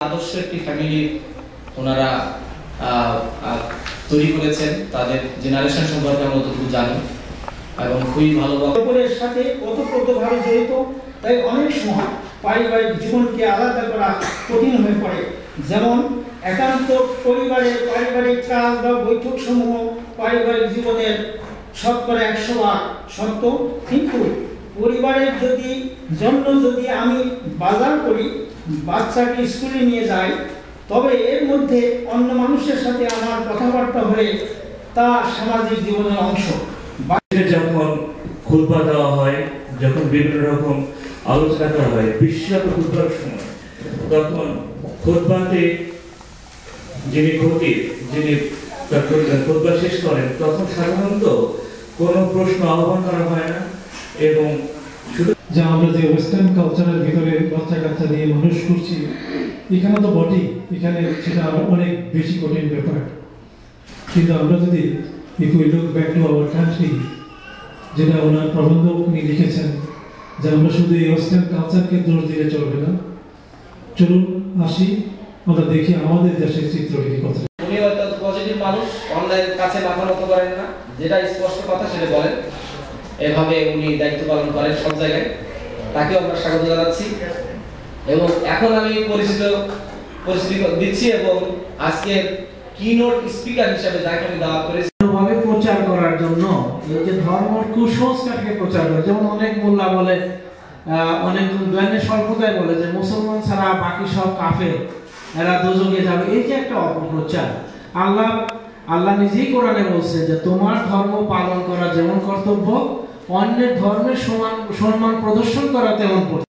আদর্শ একটি ফ্যামিলি ওনারা তৈরি করেছেন। তাদের জেনারেশন সম্পর্কে আমরা যতটুকু জানি এবং খুবই ভালো পরিবারের সাথে ওতপ্রোতভাবে জড়িত, তাই অনেক সময় পারিবারিক জীবনকে আলাদা করা কঠিন হয়ে পড়ে। যেমন একান্ত পরিবারের পারিবারিক কাজ বা বৈঠক সমূহ পারিবারিক জীবনের শতকরা 100 সত্য, কিন্তু পরিবারের জন্য যদি আমি বাজার করি, বাচ্চাকে স্কুলে নিয়ে যাই, তবে এর মধ্যে অন্য মানুষের সাথে আমার কথাবার্তা হলে তা সামাজিক জীবনের অংশ। যখন খুতবা দেওয়া হয়, যখন বিভিন্ন রকম আলোচনা করা হয় বিশ্বব্যাপী খুতবার সময়, তখন খুতবাতে যিনি খুতবা শেষ করেন, তখন সাধারণত কোনো প্রশ্ন আহ্বান করা হয় না এবং যে আমরা যে ওয়েস্টার্ন কালচারের ভিতরে বাচ্চা কাচ্চা নিয়ে মানুষ করছি, এখানে তো বটেই, এখানে সেটা আরো অনেক বেশি কঠিন ব্যাপার। কিন্তু আমরা যদি if we look back to our country, যেটা ওনার প্রবন্ধক উনি লিখেছেন যে আমরা শুধু এই ওয়েস্টার্ন কালচারকে দোষ দিলে চলবে না, চলুন আসি আমরা দেখি আমাদের দেশের চিত্রটি কথা। উনি হয়তো পজিটিভ মানুষ, অনলাইন কাছে মাথা নত করেন না, যেটা স্পষ্ট কথা সেটা বলেন। এভাবে উনি দায়িত্ব পালন করেন সব জায়গায়, তাকেও আমরা স্বাগত জানাচ্ছি। এবং এখন আমি পরিচিতি দিচ্ছি এবং আজকে কিনোট স্পিকার হিসেবে যাকে আমি দাওয়াত করেছি ভাবে প্রচার করার জন্য, এই যে ধর্ম কুসংস্কারকে প্রচার করে, যেমন অনেক মোল্লা বলে, অনেক দৈনিক স্বল্পতায় বলে যে মুসলমান ছাড়া বাকি সব কাফের, এরা দোজখে যাবে। এই যে একটা অপপ্রচার, আল্লাহ নিজেই কোরআনে বলছে যে তোমার ধর্ম পালন করা যেমন কর্তব্য, অন্যের ধর্মের সম্মান প্রদর্শন করা তেমন